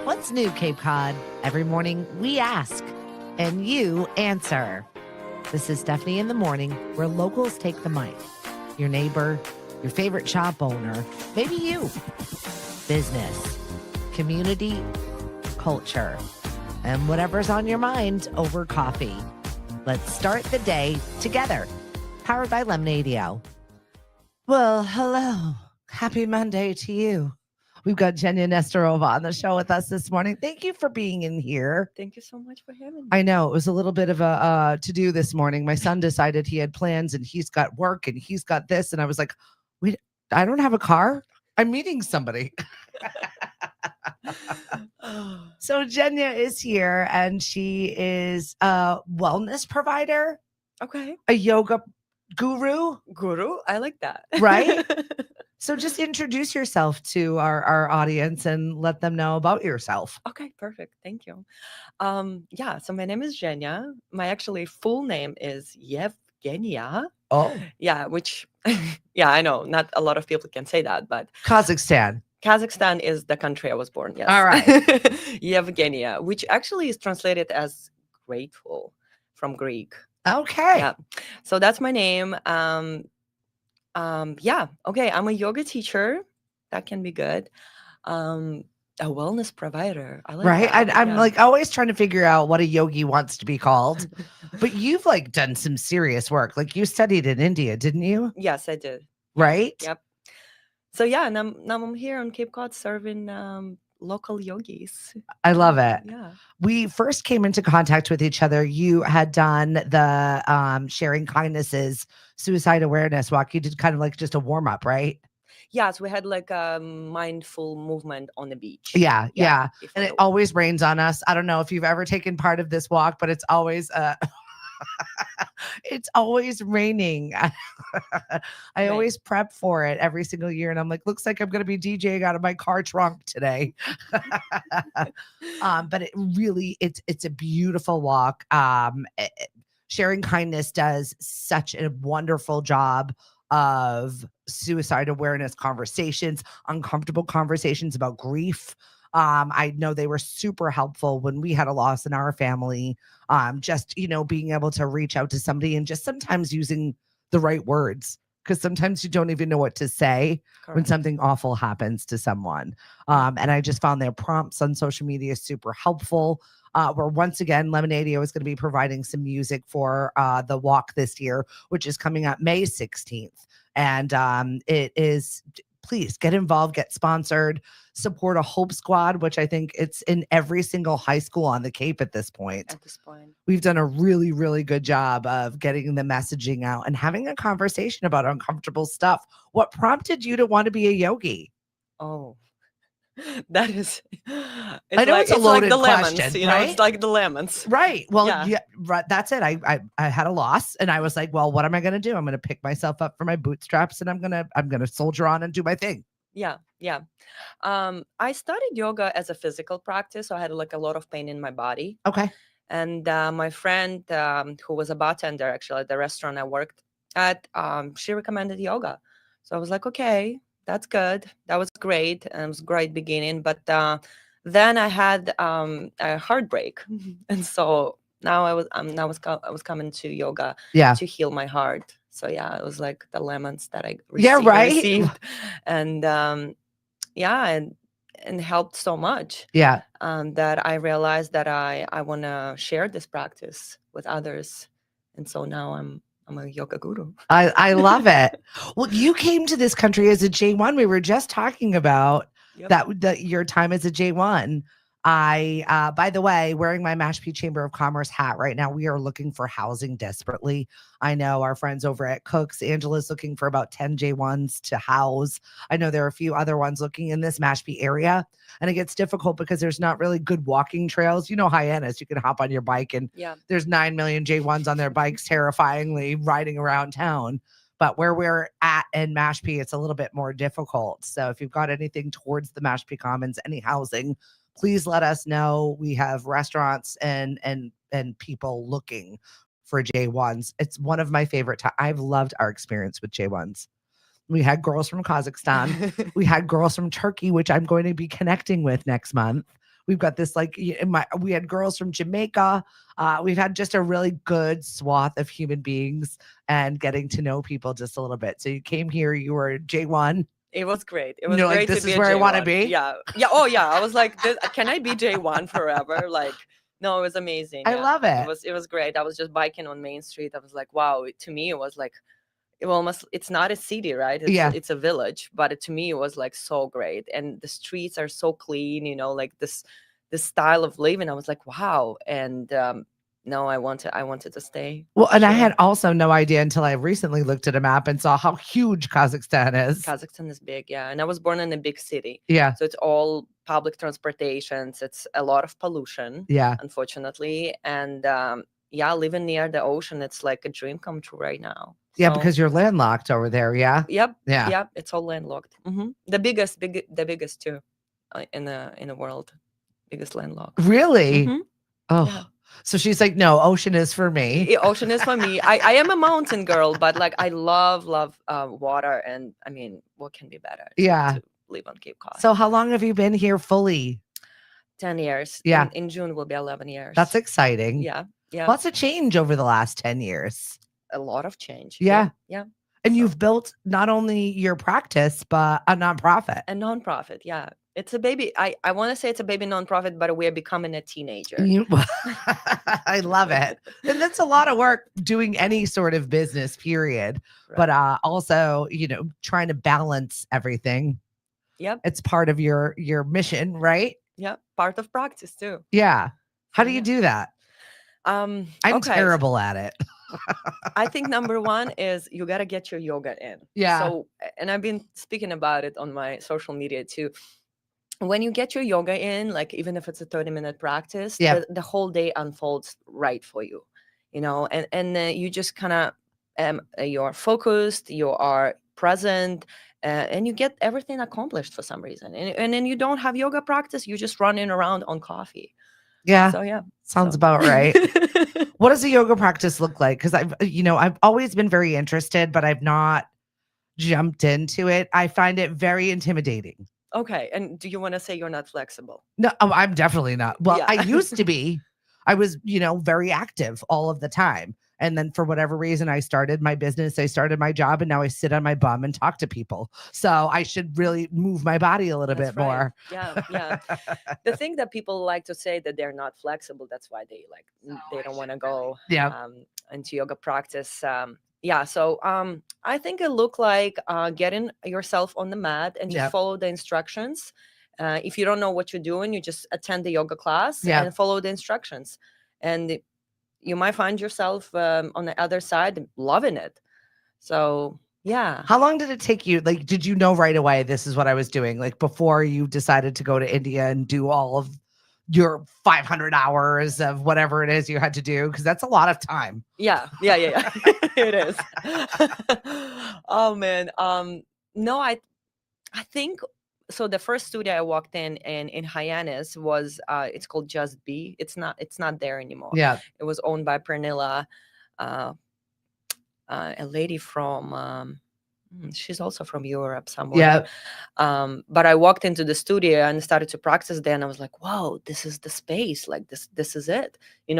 What's new, Cape Cod? Every morning we ask and you answer. This is Stephanie in the Morning, where locals take the mic. Your neighbor, your favorite shop owner, maybe you. Business, community, culture, and whatever's on your mind over coffee. Let's start the day together. Powered by Lemonadio. Well, hello. Happy Monday to you. We've got Jenya and Stephanie on the show with us this morning. Thank you for being in here. Thank you so much for having me. I know it was a little bit of a to-do this morning. My son decided he had plans and he's got work and he's got this. And I was like, wait, I don't have a car. I'm meeting somebody. So Jenya is here and she is a wellness provider, Okay. a yoga guru, I like that. right? So just introduce yourself to our audience and let them know about yourself. Okay, perfect. Thank you. So my name is Jenya. My actually full name is Yevgenia. Oh, Yeah, which I know not a lot of people can say that, but Kazakhstan. Kazakhstan is the country I was born. Yes. All right. Yevgenia, which actually is translated as grateful from Greek. Okay. Yeah. So that's my name. Okay. I'm a yoga teacher. That can be good. A wellness provider. I like Right. that. I'm Yeah. like always trying to figure out what a yogi wants to be called. But you've like done some serious work. Like you studied in India, didn't you? Yes, I did. Right? Yep. So yeah, and now I'm here on Cape Cod serving local yogis. I love it. Yeah. We first came into contact with each other. You had done the Sharing Kindnesses suicide awareness walk. You did kind of like just a warm up, right? Yes, we had like a mindful movement on the beach. Yeah. before And it the- always rains on us. I don't know if you've ever taken part of this walk, but it's always it's always raining. I Right. always prep for it every single year, and I'm like, looks like I'm going to be DJing out of my car trunk today. But it really, it's a beautiful walk. Sharing Kindness does such a wonderful job of suicide awareness conversations, uncomfortable conversations about grief. I know they were super helpful when we had a loss in our family. Just, being able to reach out to somebody and just sometimes using the right words, because sometimes you don't even know what to say when Correct. something awful happens to someone. And I just found their prompts on social media super helpful. Where once again, Lemonadio is going to be providing some music for the walk this year, which is coming up May 16th. And it is, please get involved, get sponsored, support a Hope Squad, which I think it's in every single high school on the Cape at this point. We've done a really, really good job of getting the messaging out and having a conversation about uncomfortable stuff. What prompted you to want to be a yogi? Oh, that is. I know it's a like loaded the lemons, question, It's right? like the lemons. Right. Well, Yeah. yeah, right. That's it. I had a loss and I was like, well, what am I going to do? I'm going to pick myself up from my bootstraps and I'm going to soldier on and do my thing. Yeah. I started yoga as a physical practice, so I had like a lot of pain in my body. Okay. And my friend, who was a bartender actually at the restaurant I worked at, she recommended yoga. So I was like, okay, that's good. That was great. And it was a great beginning. But then I had a heartbreak. And so now I was coming to yoga Yeah. to heal my heart. So yeah, it was like the lemons that I Yeah, right. received. And and helped so much. Yeah. That I realized that I want to share this practice with others. And so now I'm a yoga guru. I love it. Well, you came to this country as a J1. We were just talking about that your time as a J1. I, by the way, wearing my Mashpee Chamber of Commerce hat right now. We are looking for housing desperately. I know our friends over at Cook's, Angela's looking for about 10 J1s to house. I know there are a few other ones looking in this Mashpee area, and it gets difficult because there's not really good walking trails. Hyannis, you can hop on your bike and there's 9 million J1s on their bikes, terrifyingly riding around town. But where we're at in Mashpee, it's a little bit more difficult. So if you've got anything towards the Mashpee Commons, any housing, please let us know. We have restaurants and people looking for J1s. It's one of my favorite times. I've loved our experience with J1s. We had girls from Kazakhstan. We had girls from Turkey, which I'm going to be connecting with next month. We've got this like we had girls from Jamaica. We've had just a really good swath of human beings and getting to know people just a little bit. So you came here, you were J1. It was great. It And was you're like, great this to be is a where I want to J1. be. Yeah. Yeah. Oh, yeah. I was like, can I be J1 forever? Like, no, it was amazing. I Yeah. love it. It was great. I was just biking on Main Street. I was like, wow. To me, it was like, almost, it's not a city, right? It's a village, but to me, it was like so great. And the streets are so clean, like this style of living. I was like, wow. And no, I wanted to stay. Well, and I Sure. had also no idea until I recently looked at a map and saw how huge Kazakhstan is. Kazakhstan is big, yeah. And I was born in a big city. Yeah. So it's all public transportations. It's a lot of pollution, Yeah. unfortunately. And yeah, living near the ocean, it's like a dream come true right now. Yeah, because you're landlocked over there, yeah? Yep. Yeah. Yep. It's all landlocked. The biggest too in the world. Biggest landlocked. Really? Oh. Yeah. So she's like, no, ocean is for me. Ocean is for me. I am a mountain girl, but like I love water, and I mean, what can be better? To live on Cape Cod. So how long have you been here fully? 10 years. Yeah. In June will be 11 years. That's exciting. Yeah. Yeah. Lots of change over the last 10 years. A lot of change. Yeah. Yeah. And you've built not only your practice, but a nonprofit. A nonprofit, yeah. It's a baby. I want to say it's a baby nonprofit, but we're becoming a teenager. I love it. And that's a lot of work doing any sort of business, period. Right. But also, trying to balance everything. Yep. It's part of your mission, right? Yep. Part of practice too. Yeah. How do you do that? I'm terrible at it. I think number one is you got to get your yoga in. Yeah. So, and I've been speaking about it on my social media too. When you get your yoga in, like even if it's a 30-minute practice, the whole day unfolds right for you, and you just kind of, you're focused, you are present, and you get everything accomplished for some reason. And then you don't have yoga practice, you're just running around on coffee. Yeah. So yeah. Sounds about right. What does a yoga practice look like? Because I've always been very interested, but I've not jumped into it. I find it very intimidating. Okay. And do you want to say you're not flexible? No, I'm definitely not. Well, I used to be. I was, very active all of the time. And then for whatever reason, I started my business, I started my job, and now I sit on my bum and talk to people. So I should really move my body a little bit more. Yeah, yeah. The thing that people like to say that they're not flexible, that's why they don't want to go into yoga practice. Yeah, so I think it looked like getting yourself on the mat and just follow the instructions. If you don't know what you're doing, you just attend the yoga class and follow the instructions. And you might find yourself on the other side loving it. So, yeah. How long did it take you? Like, did you know right away this is what I was doing? Like before you decided to go to India and do all of your 500 hours of whatever it is you had to do? Because that's a lot of time. Yeah. It is. Oh, man. No, I think... So the first studio I walked in Hyannis was it's called Just Be. It's not there anymore. Yeah. It was owned by Pernilla, a lady from she's also from Europe somewhere. Yeah. But I walked into the studio and started to practice there, and I was like, wow, this is the space. Like this is it.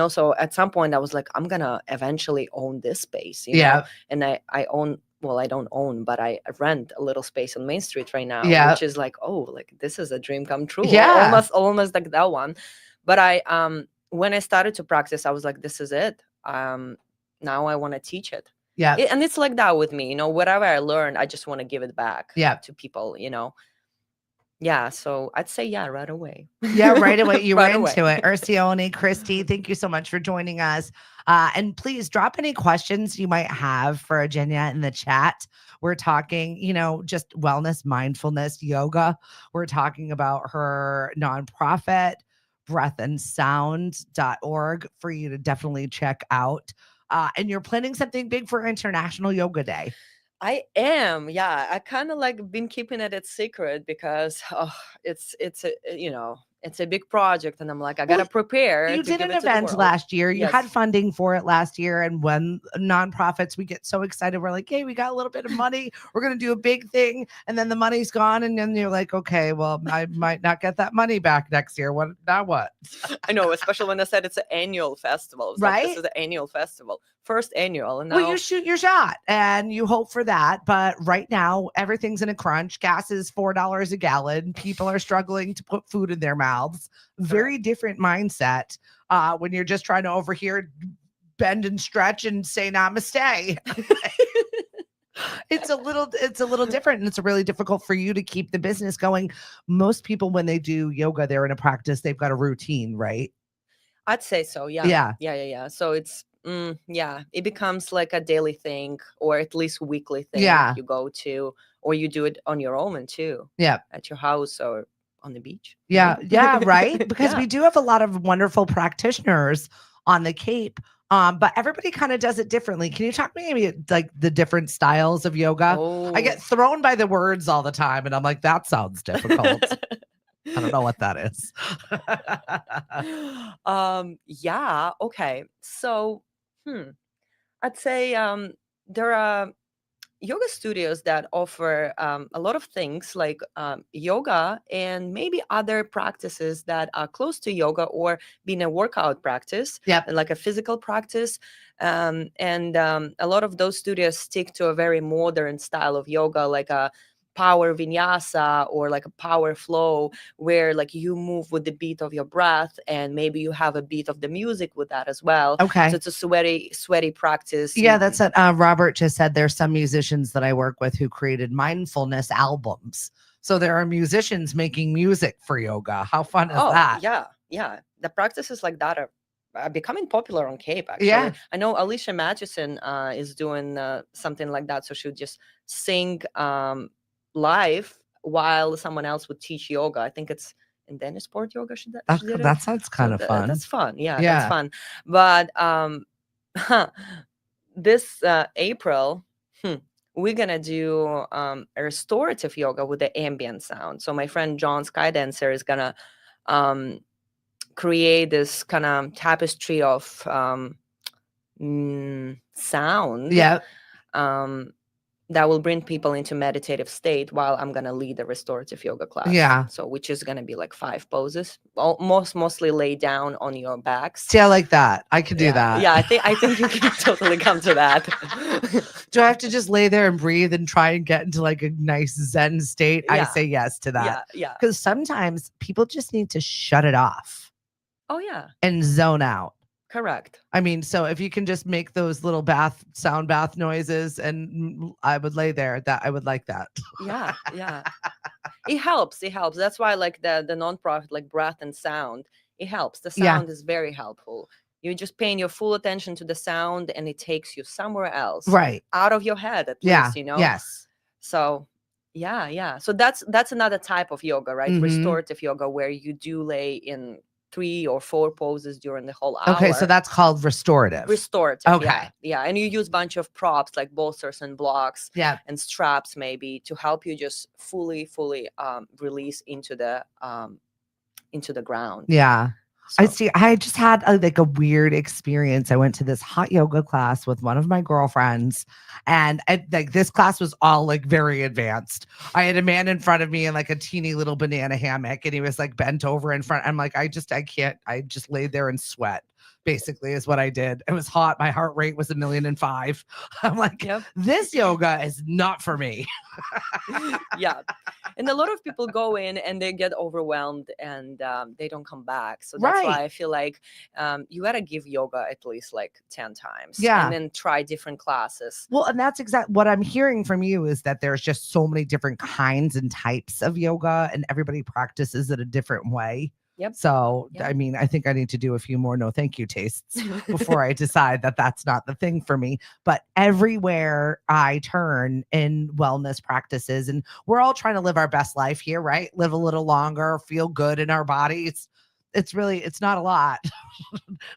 So at some point I was like, I'm gonna eventually own this space. Know? And I own. Well, I don't own, but I rent a little space on Main Street right now, which is like, oh, like this is a dream come true. Yeah. Almost like that one. But when I started to practice, I was like, this is it. Now I want to teach it. Yeah. And it's like that with me, whatever I learned, I just want to give it back to people, Yeah, so I'd say right away. Yeah, right away. You were into it. Ursione, Christy, thank you so much for joining us. And please drop any questions you might have for Jenya in the chat. We're talking, just wellness, mindfulness, yoga. We're talking about her nonprofit, breathandsound.org, for you to definitely check out. And you're planning something big for International Yoga Day. I am. Yeah. I kind of been keeping it secret because it's it's a big project, and I'm like, I gotta prepare You to did give an it to the event world. last year. You had Yes. funding for it last year. And when nonprofits, we get so excited. We're like, hey, we got a little bit of money. We're going to do a big thing. And then the money's gone. And then you're like, okay, well, I might not get that money back next year. What now? What? I know, especially when I said it's an annual festival. It's like, this Right? is the annual festival, first annual, and Well, now you shoot your shot and you hope for that. But right now, everything's in a crunch. Gas is $4 a gallon. People are struggling to put food in their mouths. Very different mindset when you're just trying to over here bend and stretch and say namaste. It's a little different, and it's really difficult for you to keep the business going. Most people, when they do yoga, they're in a practice, they've got a routine, right? I'd say so. Yeah. Yeah. Yeah. So it's, yeah, it becomes like a daily thing, or at least weekly thing Yeah. you go to, or you do it on your own too, Yeah. at your house or on the beach. Yeah. maybe. Yeah. Right. Because Yeah. we do have a lot of wonderful practitioners on the Cape. But everybody kind of does it differently. Can you talk to me maybe like the different styles of yoga? I get Oh. thrown by the words all the time, and I'm like, that sounds difficult. I don't know what that is. Yeah. Okay. So, I'd say there are yoga studios that offer a lot of things like yoga and maybe other practices that are close to yoga or being a workout practice, Yep. like a physical practice. And a lot of those studios stick to a very modern style of yoga, like a power vinyasa or like a power flow, where like you move with the beat of your breath, and maybe you have a beat of the music with that as well. Okay. So it's a sweaty practice. Yeah, that's what Robert just said. There's some musicians that I work with who created mindfulness albums. So there are musicians making music for yoga. How fun is that? Yeah. The practices like that are becoming popular on Cape, actually. Yeah. I know Alicia Matchison is doing something like that. So she would just sing live while someone else would teach yoga. I think it's in Danish sport yoga. She did it. That sounds kind of fun. That's fun. Yeah, Yeah. that's fun. But this April, we're gonna do a restorative yoga with the ambient sound. So my friend John Skydancer is gonna create this kind of tapestry of sound. Yeah. That will bring people into meditative state while I'm gonna lead a restorative yoga class. Yeah. So which is gonna be like 5 poses, mostly lay down on your backs. See, I like that. I could do that. Yeah, I think you can totally come to that. Do I have to just lay there and breathe and try and get into like a nice Zen state? I say yes to that. Yeah. Because sometimes people just need to shut it off. Oh yeah. And zone out. Correct. I mean, so if you can just make those little sound bath noises, and I would lay there, that I would like that. Yeah. It helps. That's why like the nonprofit, like Breath and Sound, it helps. The sound is very helpful. You're just paying your full attention to the sound, and it takes you somewhere else. Right. Out of your head, at least, you know? Yes. So yeah. So that's another type of yoga, right? Mhm. Restorative yoga, where you do lay in 3 or 4 poses during the whole hour. Okay, so that's called restorative. Okay. Yeah. And you use a bunch of props like bolsters and blocks and straps maybe to help you just fully release into the ground. Yeah. So. I see. I just had like a weird experience. I went to this hot yoga class with one of my girlfriends, and like this class was all like very advanced. I had a man in front of me in like a teeny little banana hammock, and he was like bent over in front. I'm like, I can't. I just laid there and sweat. Basically, is what I did. It was hot. My heart rate was 1,000,005. I'm like, this yoga is not for me. Yeah. And a lot of people go in and they get overwhelmed, and they don't come back. So that's why I feel like you got to give yoga at least like 10 times. Yeah. And then try different classes. Well, and that's exactly what I'm hearing from you, is that there's just so many different kinds and types of yoga, and everybody practices it a different way. Yep. So, I mean, I think I need to do a few more no thank you tastes before I decide that that's not the thing for me. But everywhere I turn in wellness practices, and we're all trying to live our best life here, right? Live a little longer, feel good in our bodies. It's not a lot.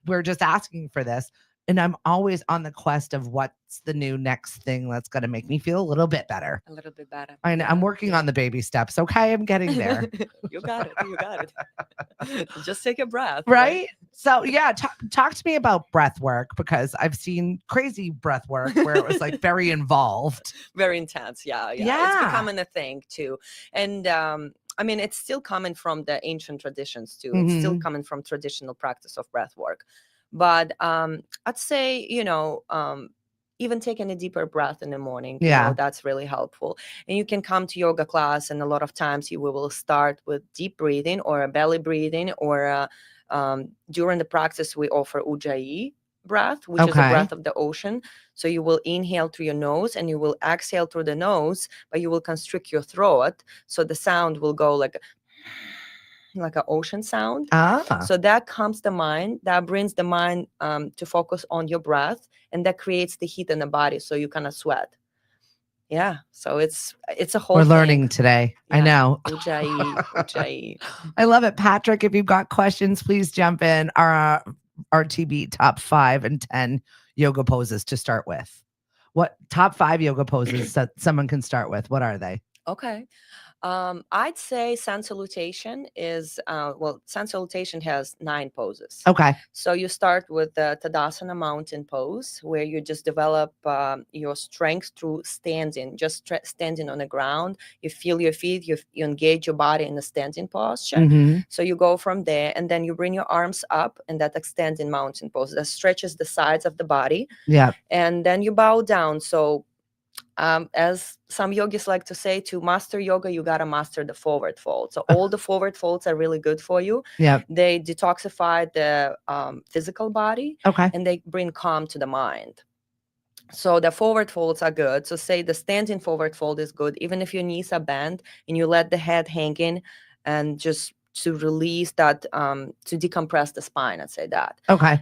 We're just asking for this. and I'm always on the quest of what's the new next thing that's going to make me feel a little bit better. A little bit better. I know I'm working on the baby steps. Okay, I'm getting there. You got it. You got it. Just take a breath. Right? So yeah, talk to me about breath work, because I've seen crazy breath work where it was like very involved. Very intense. Yeah. It's becoming a thing too. And I mean, it's still coming from the ancient traditions too. It's still coming from traditional practice of breath work. But I'd say, even taking a deeper breath in the morning, that's really helpful. And you can come to yoga class, and a lot of times we will start with deep breathing or a belly breathing, or during the practice we offer ujjayi breath, which is a breath of the ocean. So you will inhale through your nose and you will exhale through the nose, but you will constrict your throat, so the sound will go like an ocean sound. So that calms the mind, that brings the mind to focus on your breath, and that creates the heat in the body, so you kind of sweat. Yeah, so it's a whole We're thing. learning today. I know. Ujjayi. I love it. Patrick, if you've got questions, please jump in. Our RTB top 5 and 10 yoga poses to start with. What top 5 yoga poses that someone can start with? What are they? Okay. I'd say sun salutation is, sun salutation has 9 poses. Okay. So you start with the Tadasana mountain pose, where you just develop your strength through standing, just standing on the ground. You feel your feet, you engage your body in the standing posture. So you go from there, and then you bring your arms up in that extending mountain pose that stretches the sides of the body. Yeah. And then you bow down. So as some yogis like to say, to master yoga, you got to master the forward fold. So all the forward folds are really good for you. Yeah. They detoxify the physical body. Okay. And they bring calm to the mind. So the forward folds are good. So say the standing forward fold is good, even if your knees are bent and you let the head hang in, and just to release that, to decompress the spine, I'd say that. Okay.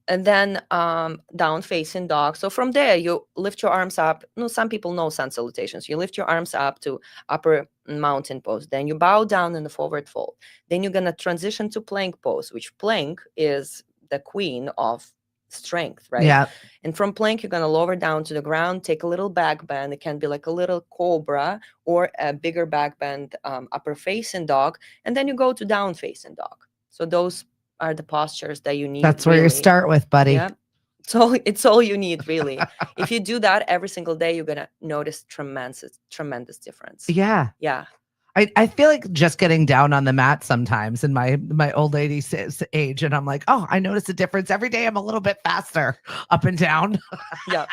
And then down facing dog. So from there, you lift your arms up. Some people know sun salutations. You lift your arms up to upper mountain pose. Then you bow down in the forward fold. Then you're going to transition to plank pose, which plank is the queen of strength, right? Yeah. And from plank, you're going to lower down to the ground, take a little back bend. It can be like a little cobra or a bigger back bend, upper facing dog. And then you go to down facing dog. So those are the postures that you need. That's where you start with, buddy. Yeah. So it's all you need, really. If you do that every single day, you're gonna notice tremendous difference. Yeah. Yeah. I feel like just getting down on the mat sometimes in my old lady age, and I'm like, oh, I notice a difference every day. I'm a little bit faster up and down. Yeah.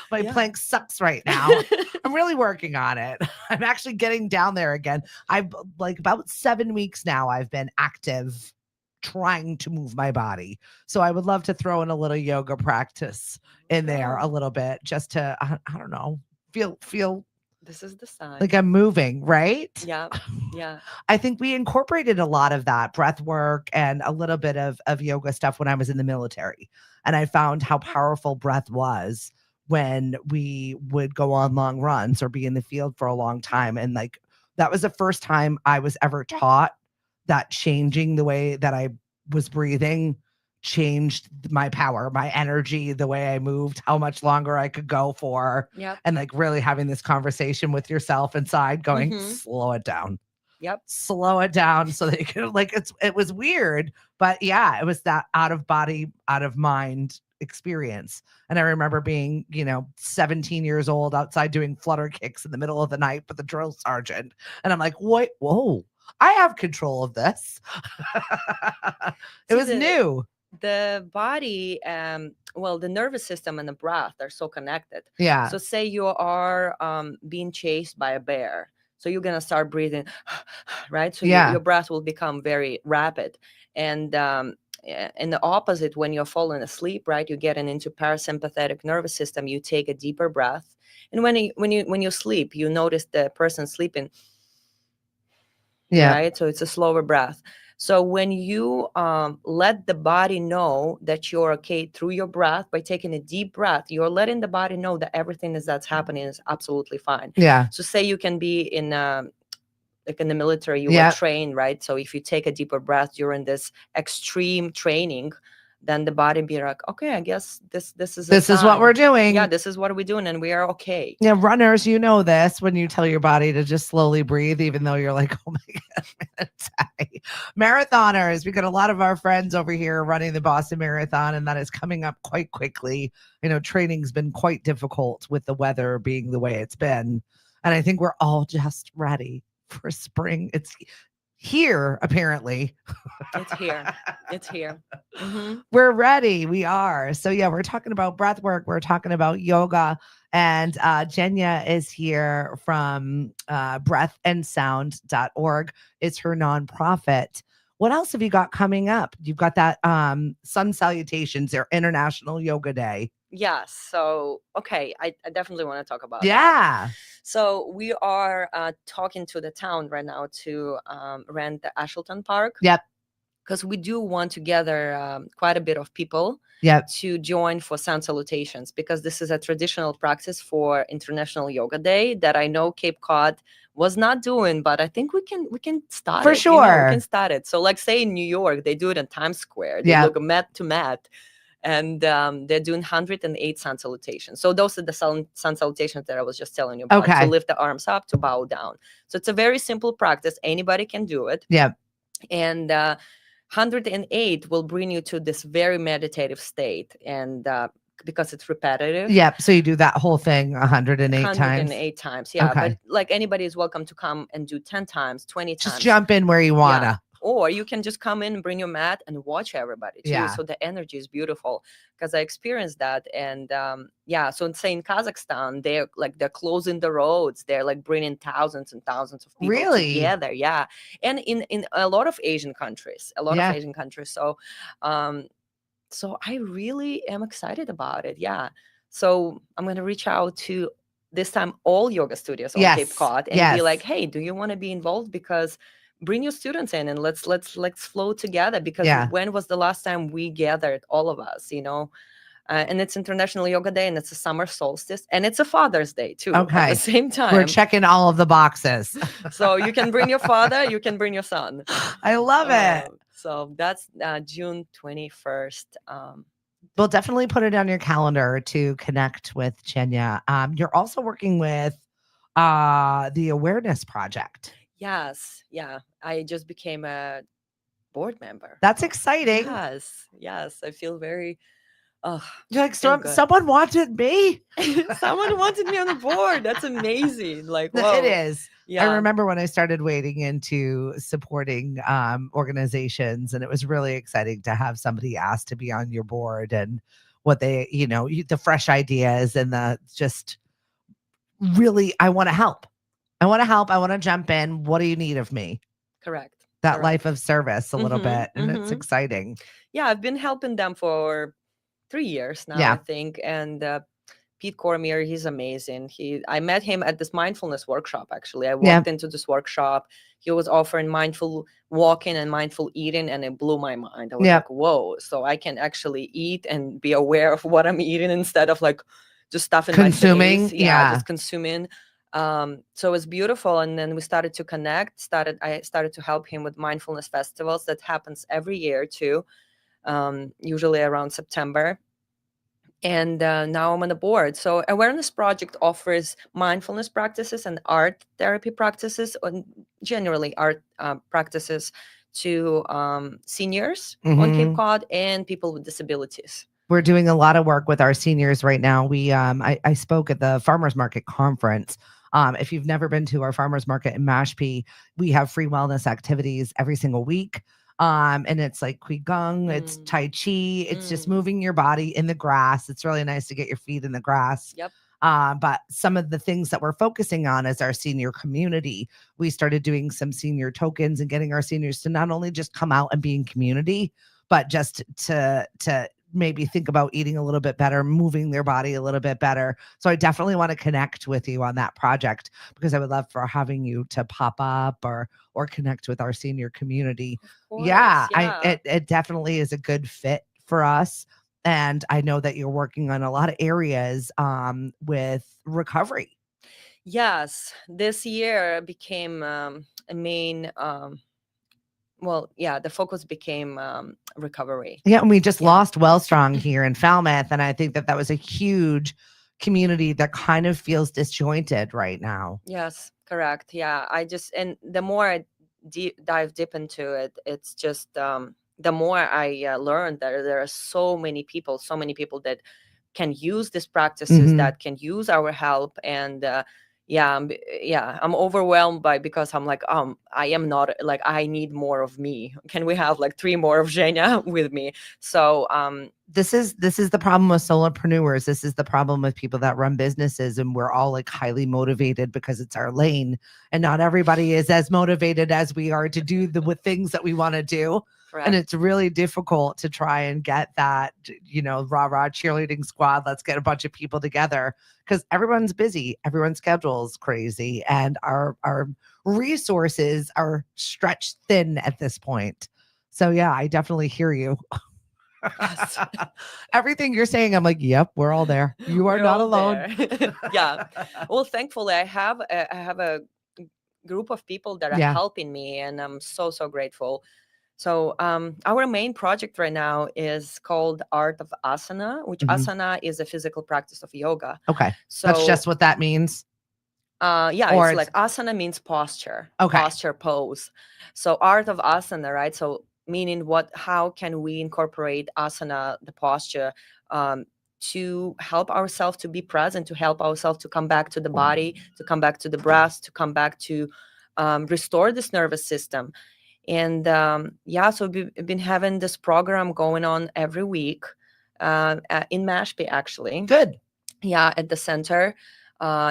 My plank sucks right now. I'm really working on it. I'm actually getting down there again. I've like about 7 weeks now. I've been active, trying to move my body. So I would love to throw in a little yoga practice in there a little bit, just to, I don't know, feel this is the sign. Like I'm moving, right? Yeah. I think we incorporated a lot of that breath work and a little bit of yoga stuff when I was in the military. And I found how powerful breath was when we would go on long runs or be in the field for a long time. And like, that was the first time I was ever taught that changing the way that I was breathing changed my power, my energy, the way I moved, how much longer I could go for. Yep. And like really having this conversation with yourself inside going, slow it down. Yep. Slow it down so that you can, like, it was weird, but yeah, it was that out of body, out of mind experience. And I remember being, 17 years old outside doing flutter kicks in the middle of the night with the drill sergeant. And I'm like, whoa, I have control of this. It was new. The body, the nervous system and the breath are so connected. Yeah. So say you are being chased by a bear. So you're going to start breathing, right? So your breath will become very rapid. And in the opposite, when you're falling asleep, right, you're getting into parasympathetic nervous system, you take a deeper breath. And when you sleep, you notice the person sleeping. Yeah. Right. So it's a slower breath. So when you let the body know that you're okay through your breath, by taking a deep breath, you're letting the body know that everything that's happening is absolutely fine. Yeah. So say you can be in like in the military, you were trained, right? So if you take a deeper breath during this extreme training, then the body be like, okay, I guess this is a This is what we're sign. doing. Yeah, this is what we're doing, and we are okay. Yeah, runners, you know this when you tell your body to just slowly breathe, even though you're like, oh my God, I'm gonna die. Marathoners, we got a lot of our friends over here running the Boston Marathon, and that is coming up quite quickly. You know, training's been quite difficult with the weather being the way it's been. And I think we're all just ready for spring. It's here, apparently. It's here. It's here. We're ready. We are. So yeah, we're talking about breath work. We're talking about yoga. And Jenya is here from breathandsound.org. It's her nonprofit. What else have you got coming up? You've got that sun salutations, their International Yoga Day. Yes. So, okay, I definitely want to talk about that. Yeah. So we are talking to the town right now to rent the Ashleton Park. Yep. Because we do want to gather quite a bit of people Yep. to join for sun salutations, because this is a traditional practice for International Yoga Day that I know Cape Cod was not doing, but I think we can start For it. You know, sure. we can start it. So like say in New York, they do it in Times Square. They Yeah. look mat to mat. And they're doing 108 sun salutations. So those are the sun salutations that I was just telling you about. Okay. To lift the arms up, to bow down. So it's a very simple practice. Anybody can do it. Yep. And 108 will bring you to this very meditative state. And because it's repetitive. Yep. So you do that whole thing 108 times. 108 times. Yeah. Okay. But like anybody is welcome to come and do 10 times, 20 times. Just jump in where you wanna. Yeah. Or you can just come in and bring your mat and watch everybody too. Yeah. So the energy is beautiful, because I experienced that. And yeah, so say in Kazakhstan, they're closing the roads. They're like bringing thousands and thousands of people together. Yeah. And in a lot of Asian countries, So, so I really am excited about it. Yeah. So I'm going to reach out to this time all yoga studios on Cape Cod and be like, hey, do you want to be involved? Because bring your students in and let's flow together. Because when was the last time we gathered, all of us, you know? And it's International Yoga Day, and it's a summer solstice, and it's a Father's Day too. Okay. At the same time, we're checking all of the boxes. So you can bring your father, you can bring your son. I love it. So that's June 21st. We'll definitely put it on your calendar to connect with Jenya. You're also working with the Awareness Project. Yes. Yeah. I just became a board member. That's exciting. Yes. I feel very... you're like, someone wanted me. Someone wanted me on the board. That's amazing. Like, whoa. It is. Yeah. I remember when I started wading into supporting organizations, and it was really exciting to have somebody ask to be on your board, and what they, you know, the fresh ideas and the just really, I want to help. I want to jump in. What do you need of me? Correct. That life of service a little bit. And it's exciting. Yeah. I've been helping them for 3 years now, I think. And Pete Cormier, he's amazing. I met him at this mindfulness workshop, actually. I walked into this workshop. He was offering mindful walking and mindful eating, and it blew my mind. I was like, whoa, so I can actually eat and be aware of what I'm eating instead of like just stuff in my face. Yeah, just consuming. So it's beautiful. And then we started to connect. I started to help him with mindfulness festivals that happens every year too. Usually around September. And now I'm on the board. So Awareness Project offers mindfulness practices and art therapy practices, and generally art practices to seniors on Cape Cod and people with disabilities. We're doing a lot of work with our seniors right now. I spoke at the Farmers Market Conference. If you've never been to our Farmers Market in Mashpee, we have free wellness activities every single week. And it's like Qigong, it's Tai Chi, it's just moving your body in the grass. It's really nice to get your feet in the grass. Yep. But some of the things that we're focusing on is our senior community. We started doing some senior tokens and getting our seniors to not only just come out and be in community, but just to maybe think about eating a little bit better, moving their body a little bit better. So I definitely want to connect with you on that project, because I would love for having you to pop up or connect with our senior community. Course, yeah. It definitely is a good fit for us. And I know that you're working on a lot of areas with recovery. Yes, this year became a main the focus became recovery. Yeah, and we just Yeah. lost Wellstrong here in Falmouth, and I think that that was a huge community that kind of feels disjointed right now. Yes, correct. Yeah, and the more I dive deep into it, it's just the more I learned that there are so many people that can use these practices, Mhm. that can use our help. And I'm overwhelmed because I'm like, I am not, like, I need more of me. Can we have like 3 more of Jenya with me? So This is the problem with solopreneurs. This is the problem with people that run businesses, and we're all like highly motivated because it's our lane, and not everybody is as motivated as we are to do the things that we want to do. correct. And it's really difficult to try and get that, rah cheerleading squad. Let's get a bunch of people together because everyone's busy, everyone's schedule's crazy, and our resources are stretched thin at this point. So yeah, I definitely hear you. Yes. Everything you're saying, I'm like, yep, we're all there. You are We're not all alone. there. Yeah. Well, thankfully, I have a group of people that are Yeah. helping me, and I'm so grateful. So our main project right now is called Art of Asana, which Mhm. asana is a physical practice of yoga. Okay. So That's just what that means. yeah, Or it's like asana means posture, Okay. posture, pose. So art of asana, right? So meaning how can we incorporate asana, the posture, to help ourselves to be present, to help ourselves to come back to the body, to come back to the breath, to come back to restore this nervous system. And so we've been having this program going on every week in Mashpee, actually. Good. Yeah, at the center.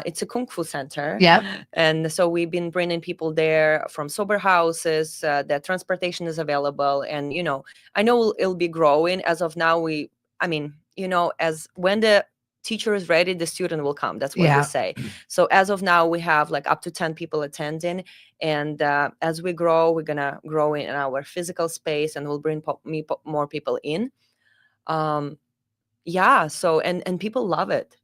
It's a Kung Fu center. Yep. And so we've been bringing people there from sober houses. The transportation is available. And, I know it'll be growing. As of now, as when the teacher is ready, the student will come. That's what Yeah. we say. So as of now, we have like up to 10 people attending. And as we grow, we're going to grow in our physical space, and we'll bring more people in. So and people love it.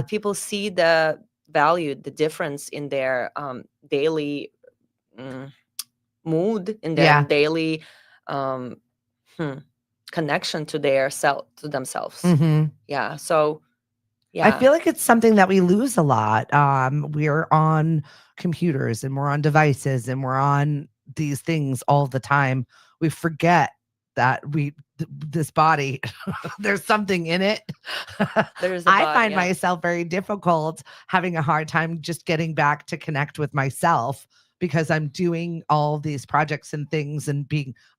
People see the value, the difference in their daily mood, in their daily connection to themselves. Mm-hmm. Yeah. So I feel like it's something that we lose a lot. We're on computers and we're on devices and we're on these things all the time. We forget that this body, there's something in it. I find myself very difficult, having a hard time just getting back to connect with myself because I'm doing all these projects and things and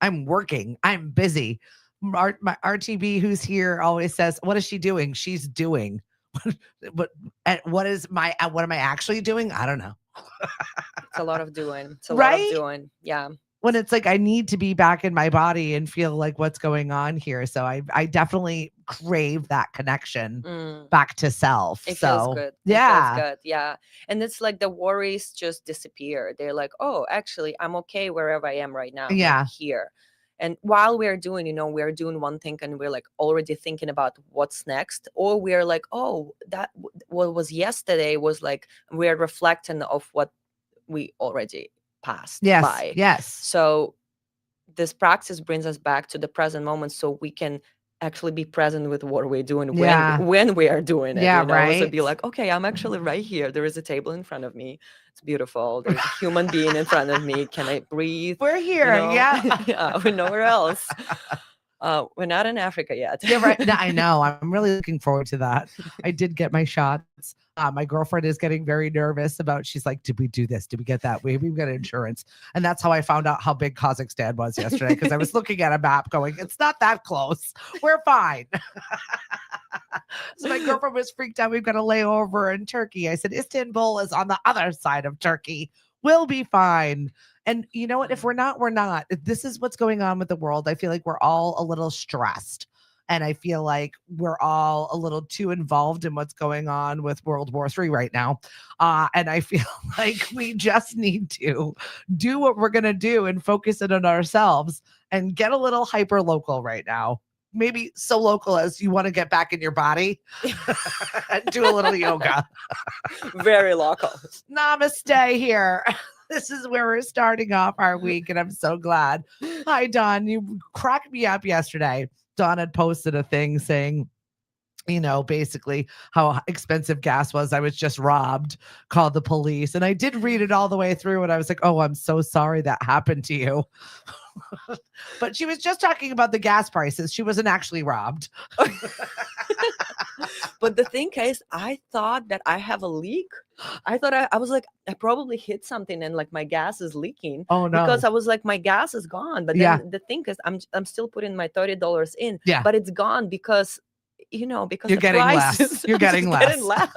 I'm working, I'm busy. My RTB, who's here, always says, "What is she doing? She's doing." What am I actually doing? I don't know. It's a lot of doing. It's a Right? lot of doing. Yeah. When it's like I need to be back in my body and feel like what's going on here. So I definitely crave that connection back to self. It feels good. Yeah. It feels good. Yeah. And it's like the worries just disappear. They're like, oh, actually, I'm okay wherever I am right now. Yeah. Like here. And while we're doing, we're doing one thing and we're like already thinking about what's next, or we're like, oh, that what was yesterday was like, we're reflecting of what we already passed by. Yes. So this practice brings us back to the present moment, so we can actually be present with what we're doing when we are doing it. Right. So be like, okay, I'm actually right here. There is a table in front of me. It's beautiful. There's a human being in front of me. Can I breathe? We're here. Yeah. We're nowhere else. We're not in Africa yet. Yeah, right. I know. I'm really looking forward to that. I did get my shots. My girlfriend is getting very nervous she's like, did we do this? Did we get that? We've got insurance. And that's how I found out how big Kazakhstan was yesterday, because I was looking at a map going, it's not that close. We're fine. So my girlfriend was freaked out. We've got a layover in Turkey. I said, Istanbul is on the other side of Turkey. We'll be fine. And you know what? If we're not, we're not. If this is what's going on with the world, I feel like we're all a little stressed. And I feel like we're all a little too involved in what's going on with World War III right now. And I feel like we just need to do what we're going to do and focus it on ourselves and get a little hyper local right now. Maybe so local as you want to get back in your body and do a little yoga. Very local. Namaste here. This is where we're starting off our week, and I'm so glad. Hi, Don. You cracked me up yesterday. Don had posted a thing saying, basically how expensive gas was. I was just robbed, called the police. And I did read it all the way through. And I was like, oh, I'm so sorry that happened to you. But she was just talking about the gas prices. She wasn't actually robbed. But the thing is, I thought that I have a leak. I thought I was like, I probably hit something and like my gas is leaking. Oh, no. Because I was like, my gas is gone. But then the thing is, I'm still putting my $30 in. Yeah. But it's gone because because you're the getting prices, less. You're getting less. Getting less.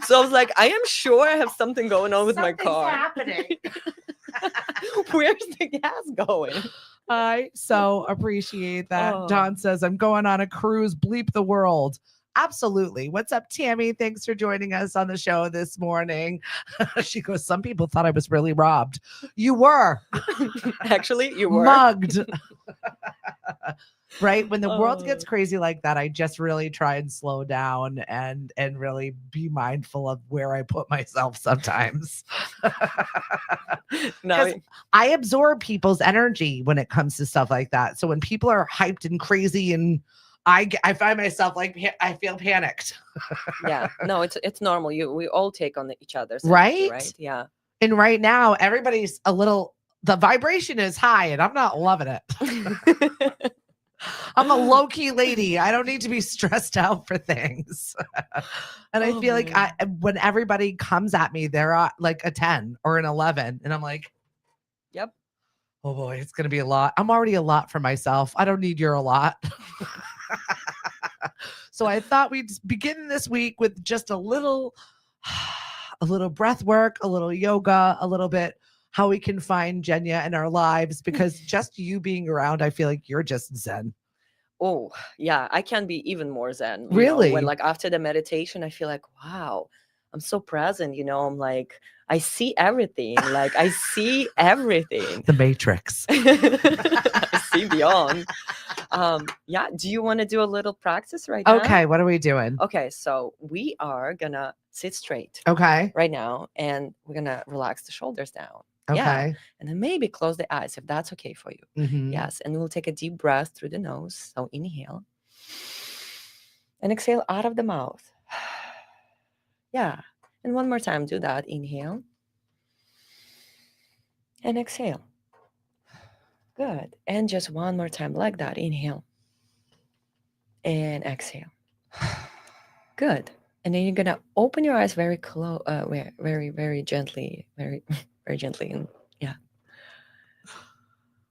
So I was like, I am sure I have something going on with my car. Happening. Where's the gas going? I so appreciate that. Oh. Don says, I'm going on a cruise, bleep the world. Absolutely. What's up, Tammy? Thanks for joining us on the show this morning. She goes, some people thought I was really robbed. You were. Actually, you were. Mugged. Right? When the world gets crazy like that, I just really try and slow down and really be mindful of where I put myself sometimes. No. I absorb people's energy when it comes to stuff like that. So when people are hyped and crazy and I find myself like I feel panicked. Yeah, no, it's normal. We all take on each other's right? Energy, right? Yeah. And right now, everybody's the vibration is high, and I'm not loving it. I'm a low key lady. I don't need to be stressed out for things. And I feel like when everybody comes at me, they're like a 10 or an 11, and I'm like, yep. Oh boy, it's gonna be a lot. I'm already a lot for myself. I don't need your a lot. So I thought we'd begin this week with just a little breath work, a little yoga, a little bit how we can find Jenya in our lives, because just you being around, I feel like you're just zen. Oh, yeah, I can be even more zen. Really? When like after the meditation, I feel like, wow, I'm so present, I'm like, I see everything. Like I see everything. The Matrix. I see beyond. Yeah. Do you want to do a little practice right now? Okay. What are we doing? Okay. So we are going to sit straight. Okay. Right now. And we're going to relax the shoulders down. Okay. Yeah. And then maybe close the eyes if that's okay for you. Mm-hmm. Yes. And we'll take a deep breath through the nose. So inhale. And exhale out of the mouth. Yeah. And one more time, do that. Inhale. And exhale. Good. And just one more time like that. Inhale. And exhale. Good. And then you're going to open your eyes very close, very, very gently. Very, very gently. And yeah.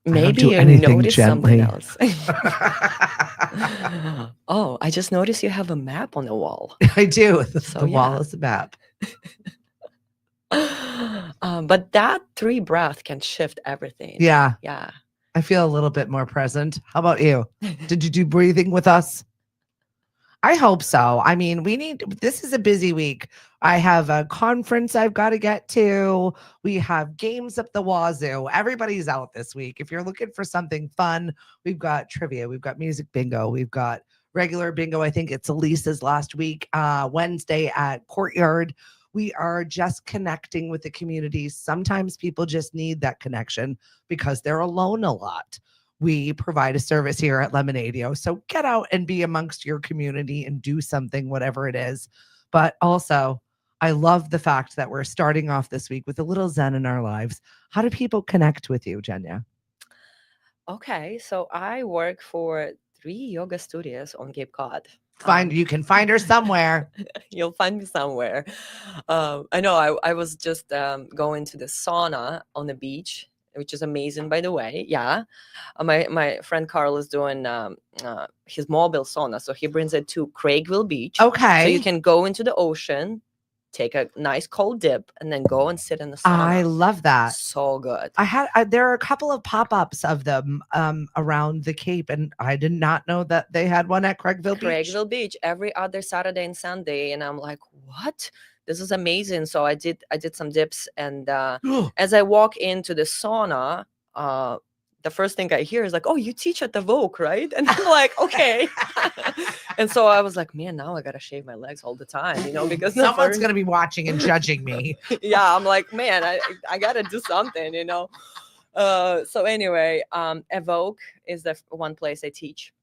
Maybe you notice something else. Oh, I just noticed you have a map on the wall. I do. The wall is a map. But that 3 breath can shift everything. Yeah. Yeah. I feel a little bit more present. How about you? Did you do breathing with us? I hope so. I mean, this is a busy week. I have a conference I've got to get to. We have games up the wazoo. Everybody's out this week. If you're looking for something fun, we've got trivia. We've got music bingo. We've got regular bingo. I think it's Elisa's last week, Wednesday at Courtyard. We are just connecting with the community. Sometimes people just need that connection because they're alone a lot. We provide a service here at Lemonadio. So get out and be amongst your community and do something, whatever it is. But also, I love the fact that we're starting off this week with a little zen in our lives. How do people connect with you, Jenya? Okay, so I work for 3 yoga studios on Cape Cod. You can find her somewhere. You'll find me somewhere. I know I was just going to the sauna on the beach, which is amazing, by the way. Yeah. My friend Carl is doing his mobile sauna. So he brings it to Craigville Beach. Okay. So you can go into the ocean, take a nice cold dip, and then go and sit in the sauna. I love that. So good. There are a couple of pop-ups of them around the Cape, and I did not know that they had one at Craigville Beach. Craigville Beach every other Saturday and Sunday, and I'm like, what? This is amazing. So I did some dips, and as I walk into the sauna, the first thing I hear is like, oh, you teach at the Vogue, right? And I'm like, okay. And so I was like, man, now I got to shave my legs all the time, because someone's going to be watching and judging me. Yeah, I'm like, man, I got to do something, So anyway, Evoke is the one place I teach.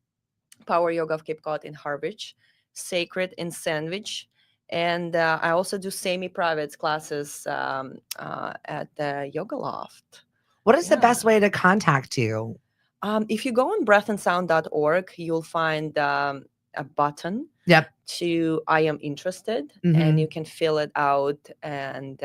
Power Yoga of Cape Cod in Harwich, Sacred in Sandwich. And I also do semi-private classes at the Yoga Loft. What is the best way to contact you? If you go on breathandsound.org, you'll find a button to I am interested, and you can fill it out, and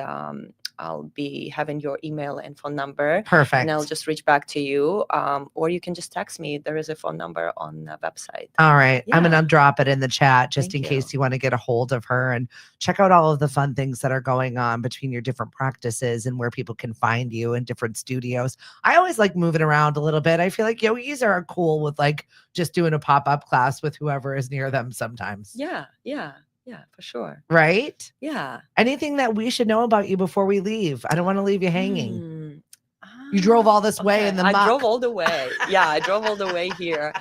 I'll be having your email and phone number. Perfect. And I'll just reach back to you. Or you can just text me. There is a phone number on the website. All right. Yeah. I'm going to drop it in the chat just in case you want to get a hold of her and check out all of the fun things that are going on between your different practices and where people can find you in different studios. I always like moving around a little bit. I feel like yogis are cool with like just doing a pop-up class with whoever is near them sometimes. Yeah, for sure. Right? Yeah. Anything that we should know about you before we leave? I don't want to leave you hanging. You drove all this way in the muck. I drove all the way. Yeah, I drove all the way here.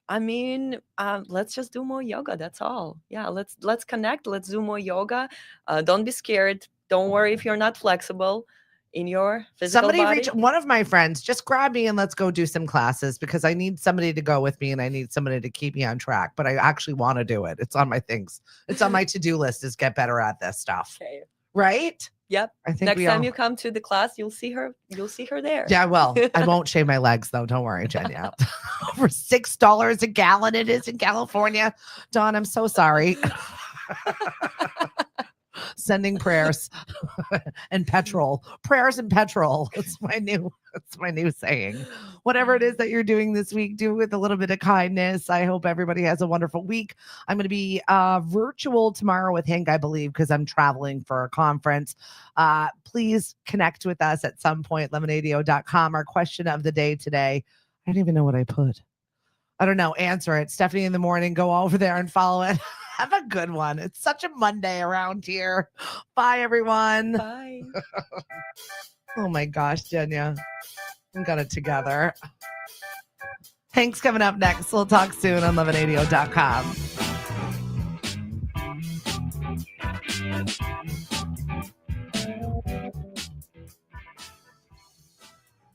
Let's just do more yoga. That's all. Yeah, let's connect. Let's do more yoga. Don't be scared. Don't worry if you're not flexible in your physical body. Reach one of my friends, just grab me and let's go do some classes, because I need somebody to go with me and I need somebody to keep me on track, but I actually want to do it. It's on my things. It's on my to-do list, is get better at this stuff. Okay. Right? Yep. I think next time you come to the class, you'll see her there. Yeah, well, I won't shave my legs though. Don't worry, Jenya. For $6 a gallon it is in California. Dawn, I'm so sorry. Sending prayers and petrol. Prayers and petrol. That's my new saying. Whatever it is that you're doing this week, do it with a little bit of kindness. I hope everybody has a wonderful week. I'm going to be virtual tomorrow with Hank, I believe, because I'm traveling for a conference. Please connect with us at some point, lemonadio.com. Our question of the day today, I don't even know what I put. I don't know. Answer it. Stephanie in the morning. Go over there and follow it. Have a good one. It's such a Monday around here. Bye, everyone. Bye. Oh my gosh, Jenya. We got it together. Hank's coming up next. We'll talk soon on lemonadio.com.